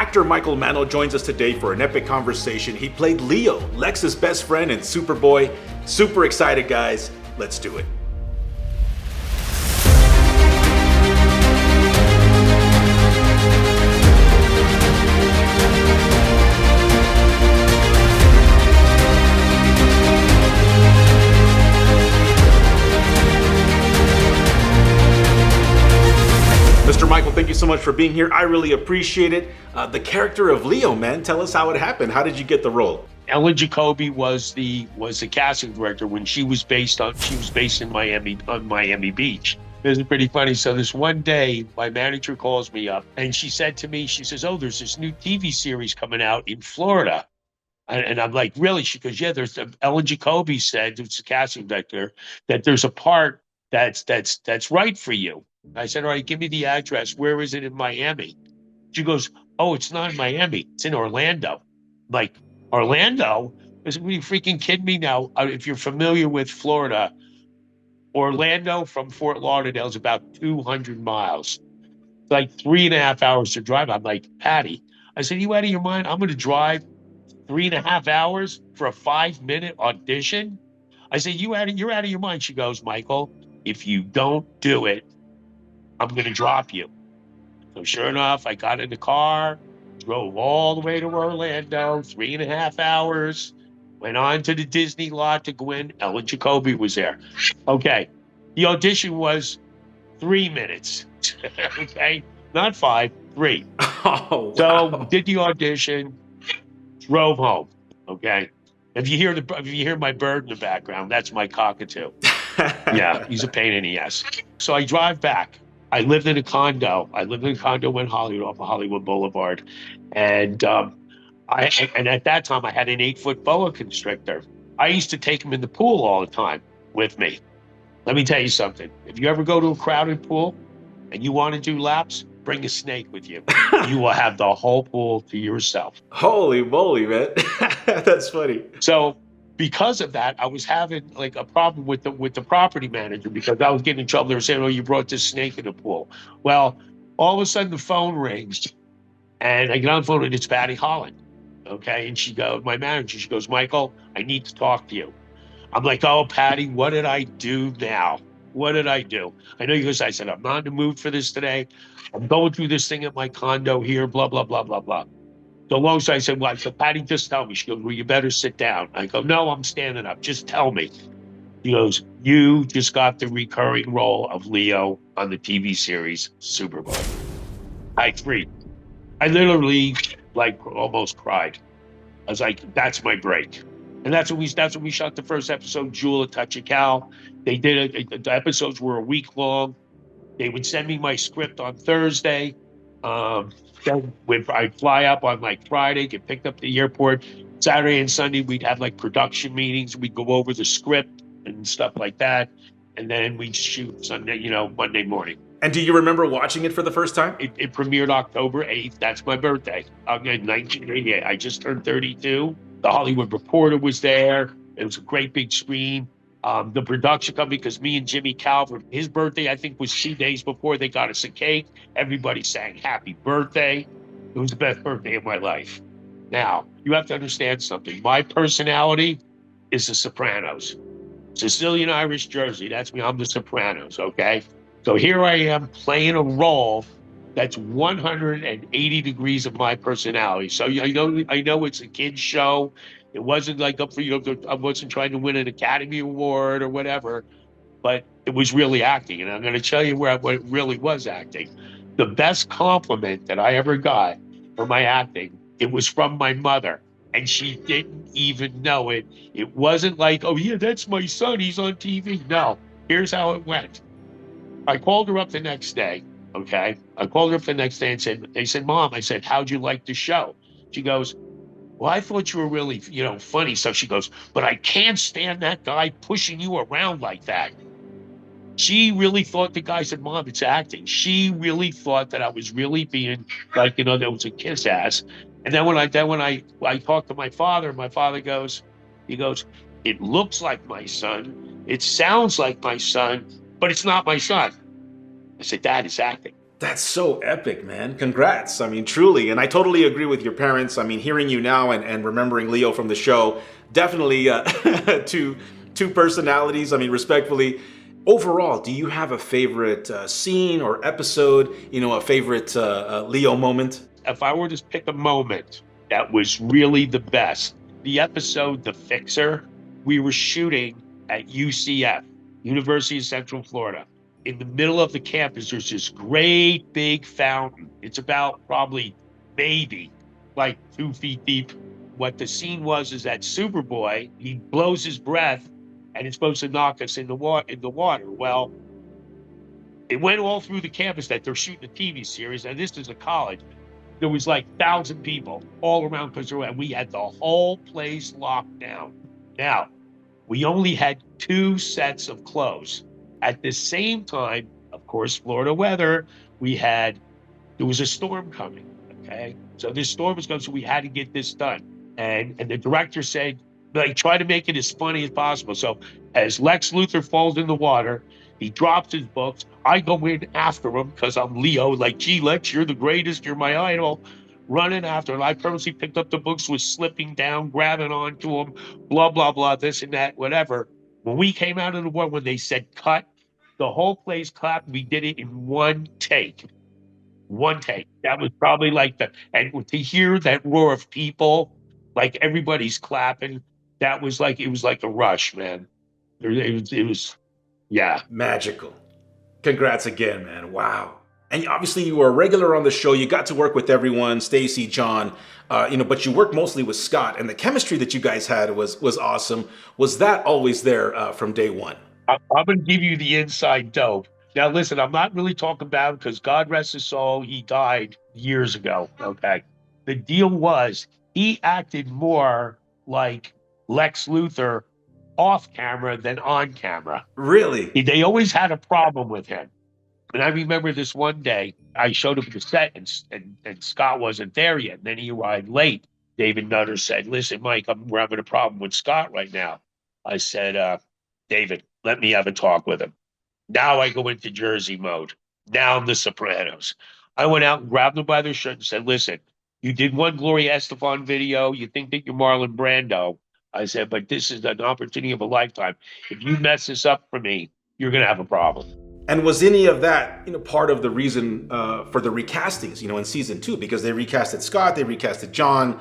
Actor Michael Manno joins us today for an epic conversation. He played Leo, Lex's best friend in Superboy. Super excited, guys. Let's do it. Mr. Michael, thank you so much for being here. I really appreciate it. The character of Leo, man, tell us how it happened. How did you get the role? Ellen Jacoby was the casting director when she was based in Miami, on Miami Beach. It was pretty funny. So this one day, my manager calls me up and she said to me, she says, "Oh, there's this new TV series coming out in Florida." And I'm like, "Really?" She goes, "Yeah, there's Ellen Jacoby said, it's the casting director, that there's a part that's right for you." I said, "All right, give me the address. Where is it in Miami?" She goes, "Oh, it's not in Miami. It's in Orlando." I'm like, Orlando? Are you freaking kidding me now? If you're familiar with Florida, Orlando from Fort Lauderdale is about 200 miles. It's like 3.5 hours to drive. I'm like, "Patty," I said, "You out of your mind? I'm going to drive 3.5 hours for a 5-minute audition?" I said, you're out of your mind." She goes, "Michael, if you don't do it, I'm going to drop you." So sure enough, I got in the car, drove all the way to Orlando, 3.5 hours, went on to the Disney lot to go in. Ellen Jacoby was there. Okay. The audition was 3 minutes. Okay. Not 5, 3. Oh, wow. So did the audition, drove home. Okay. If you hear my bird in the background, that's my cockatoo. Yeah, he's a pain in the ass. So I drive back. I lived in a condo. In Hollywood, off of Hollywood Boulevard, and at that time I had an 8-foot boa constrictor. I used to take him in the pool all the time with me. Let me tell you something. If you ever go to a crowded pool and you want to do laps, bring a snake with you. You will have the whole pool to yourself. Holy moly, man. That's funny. So because of that, I was having like a problem with the property manager because I was getting in trouble. They were saying, "Oh, you brought this snake in the pool." Well, all of a sudden the phone rings and I get on the phone and it's Patty Holland. Okay. And she goes, my manager, she goes, "Michael, I need to talk to you." I'm like, "Oh, Patty, what did I do now? What did I do?" I know you guys, I said, "I'm not in the mood for this today. I'm going through this thing at my condo here, blah, blah, blah, blah, blah." So long as I said, "Well," so Patty, just tell me. She goes, "Well, you better sit down." I go, "No, I'm standing up. Just tell me." She goes, "You just got the recurring role of Leo on the TV series Superboy." I agreed. I literally like almost cried. I was like, "That's my break." And that's when we shot the first episode, Jewel, A Touch of Cal. They did it. The episodes were a week long. They would send me my script on Thursday. Then I'd fly up on like Friday, get picked up at the airport. Saturday and Sunday, we'd have like production meetings. We'd go over the script and stuff like that. And then we'd shoot Sunday, Monday morning. And do you remember watching it for the first time? It premiered October 8th. That's my birthday. In 1988. I just turned 32. The Hollywood Reporter was there. It was a great big screen. The production company, because me and Jimmy Calvert, his birthday, I think, was 2 days before. They got us a cake. Everybody sang happy birthday. It was the best birthday of my life. Now, you have to understand something. My personality is the Sopranos. Sicilian Irish Jersey. That's me. I'm the Sopranos, okay? So here I am playing a role that's 180 degrees of my personality. So I know it's a kid's show. It wasn't like up for I wasn't trying to win an Academy Award or whatever, but it was really acting. And I'm going to tell you what it really was acting. The best compliment that I ever got for my acting, it was from my mother. And she didn't even know it. It wasn't like, "Oh yeah, that's my son, he's on TV." No, here's how it went. I called her up the next day. Okay. I called her up the next day and they said, "Mom," I said, "how'd you like the show?" She goes, "Well, I thought you were really, funny." So she goes, "But I can't stand that guy pushing you around like that." She really thought the guy said, "Mom, it's acting." She really thought that I was really being like, that was a kiss ass. And then when I talked to my father goes, "It looks like my son. It sounds like my son, but it's not my son." I said, "Dad, it's acting." That's so epic, man. Congrats. I mean, truly. And I totally agree with your parents. I mean, hearing you now and remembering Leo from the show, definitely two personalities. I mean, respectfully. Overall, do you have a favorite scene or episode, a favorite Leo moment? If I were to pick a moment that was really the best, the episode The Fixer, we were shooting at UCF, University of Central Florida. In the middle of the campus, there's this great big fountain. It's about probably maybe like 2 feet deep. What the scene was is that Superboy, he blows his breath and it's supposed to knock us in the water. Well, it went all through the campus that they're shooting a TV series, and this is a college. There was like 1,000 people all around because we had the whole place locked down. Now, we only had 2 sets of clothes. At the same time, of course, Florida weather, there was a storm coming, okay? So this storm was coming, so we had to get this done. And the director said, like, try to make it as funny as possible. So as Lex Luthor falls in the water, he drops his books. I go in after him because I'm Leo, like, gee, Lex, you're the greatest, you're my idol. Running after him. I purposely picked up the books, was slipping down, grabbing onto him, blah, blah, blah, this and that, whatever. When we came out of the water, when they said cut, the whole place clapped. We did it in one take. One take. That was probably like and to hear that roar of people, like everybody's clapping, it was like a rush, man. It was, yeah. Magical. Congrats again, man. Wow. And obviously you were a regular on the show. You got to work with everyone, Stacy, John, but you worked mostly with Scott, and the chemistry that you guys had was awesome. Was that always there from day one? I'm going to give you the inside dope. Now, listen, I'm not really talking about him because God rest his soul, he died years ago, okay? The deal was he acted more like Lex Luthor off camera than on camera. Really? They always had a problem with him. And I remember this one day, I showed up at the set and Scott wasn't there yet. And then he arrived late. David Nutter said, listen, Mike, we're having a problem with Scott right now. I said, David, let me have a talk with him. Now I go into Jersey mode. Now I'm the Sopranos. I went out and grabbed him by their shirt and said, listen, you did one Gloria Estefan video. You think that you're Marlon Brando. I said, but this is an opportunity of a lifetime. If you mess this up for me, you're going to have a problem. And was any of that, part of the reason for the recastings, in season 2? Because they recasted Scott, they recasted John.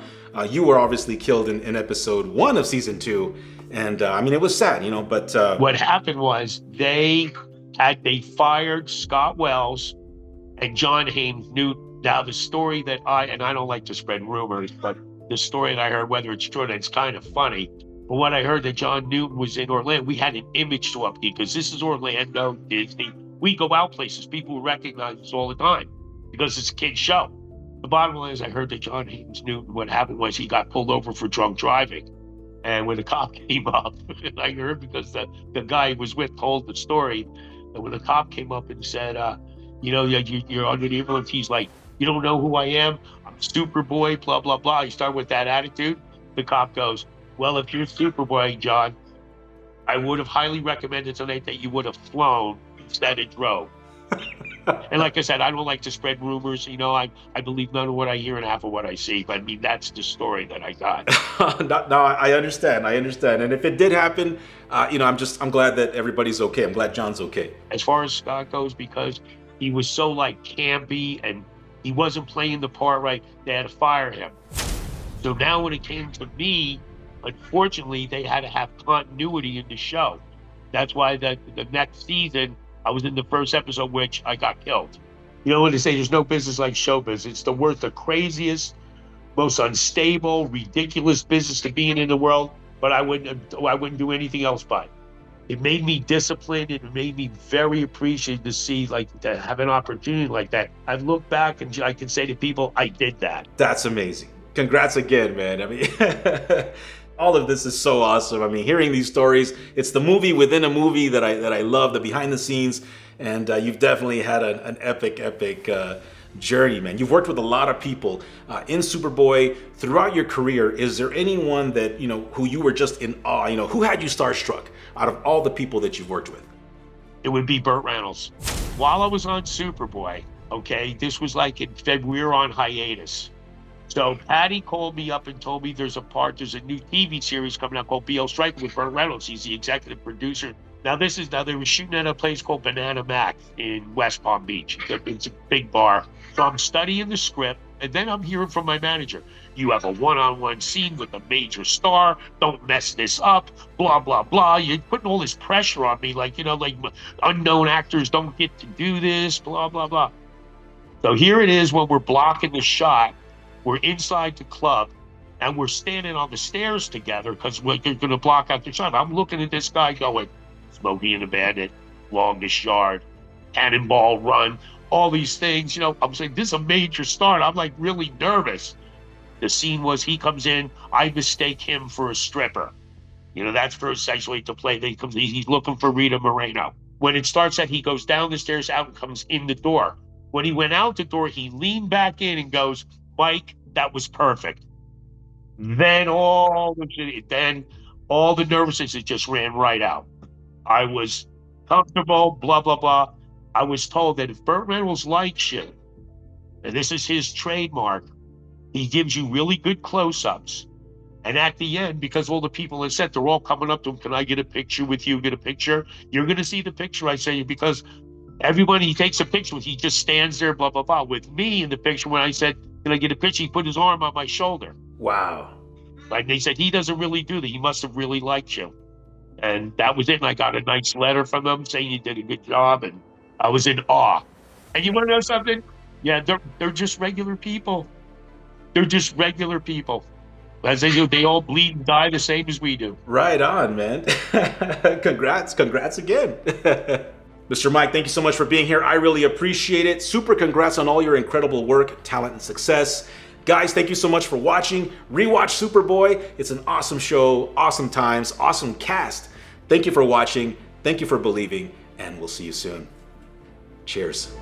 You were obviously killed in episode 1 of season 2. And it was sad, but... What happened was they fired Scott Wells and John Haynes Newton. Now, the story that I don't like to spread rumors, but the story that I heard, whether it's true or not, it's kind of funny. But when I heard that John Newton was in Orlando, we had an image to upkeep because this is Orlando, Disney. We go out places. People will recognize us all the time because it's a kid's show. The bottom line is I heard that John Haynes Newton, what happened was he got pulled over for drunk driving. And when the cop came up, I heard because the guy he was with told the story. And when the cop came up and said, you're under the influence, he's like, you don't know who I am? I'm Superboy, blah, blah, blah. He started with that attitude. The cop goes, well, if you're Superboy, John, I would have highly recommended tonight that you would have flown instead of drove. And like I said, I don't like to spread rumors. I believe none of what I hear and half of what I see. But that's the story that I got. No, I understand. And if it did happen, I'm glad that everybody's okay. I'm glad John's okay. As far as Scott goes, because he was so campy and he wasn't playing the part right, they had to fire him. So now when it came to me, unfortunately, they had to have continuity in the show. That's why the next season, I was in the first episode, which I got killed. When they say there's no business like show business, it's the craziest, most unstable, ridiculous business to be in the world. But I wouldn't do anything else but. It made me disciplined. It made me very appreciative to see, to have an opportunity like that. I've looked back and I can say to people, I did that. That's amazing. Congrats again, man. All of this is so awesome. Hearing these stories, it's the movie within a movie that I love, the behind the scenes, and you've definitely had an epic journey, man. You've worked with a lot of people in Superboy throughout your career. Is there anyone that, who you were just in awe, who had you starstruck out of all the people that you've worked with? It would be Burt Reynolds. While I was on Superboy, Okay, this was like in February, we were on hiatus. So Patty called me up and told me there's a new TV series coming out called BL Striker with Burt Reynolds. He's the executive producer. Now they were shooting at a place called Banana Mac in West Palm Beach. It's a big bar. So I'm studying the script, and then I'm hearing from my manager, you have a one-on-one scene with a major star. Don't mess this up. Blah, blah, blah. You're putting all this pressure on me, like, like unknown actors don't get to do this, blah, blah, blah. So here it is when we're blocking the shot. We're inside the club and we're standing on the stairs together because we're going to block out the shot. I'm looking at this guy going, Smokey and the Bandit, Longest Yard, Cannonball Run, all these things. I'm saying this is a major start. I'm like really nervous. The scene was he comes in, I mistake him for a stripper. That's for essentially to play. He's looking for Rita Moreno. When it starts that he goes down the stairs out and comes in the door. When he went out the door, he leaned back in and goes, Mike, that was perfect. Then all the nervousness, it just ran right out. I was comfortable, blah, blah, blah. I was told that if Burt Reynolds likes you, and this is his trademark, he gives you really good close-ups. And at the end, because all the people in set, they're all coming up to him, can I get a picture with you? Get a picture? You're going to see the picture I say, because everybody he takes a picture with, he just stands there, blah, blah, blah. With me in the picture, when I said, can I get a picture? He put his arm on my shoulder. Wow. And they said, he doesn't really do that. He must have really liked you. And that was it. And I got a nice letter from them saying you did a good job. And I was in awe. And you want to know something? Yeah, they're just regular people. They're just regular people. As they do, they all bleed and die the same as we do. Right on, man. Congrats again. Mr. Mike, thank you so much for being here. I really appreciate it. Super congrats on all your incredible work, talent, and success. Guys, thank you so much for watching. Rewatch Superboy. It's an awesome show, awesome times, awesome cast. Thank you for watching. Thank you for believing, and we'll see you soon. Cheers.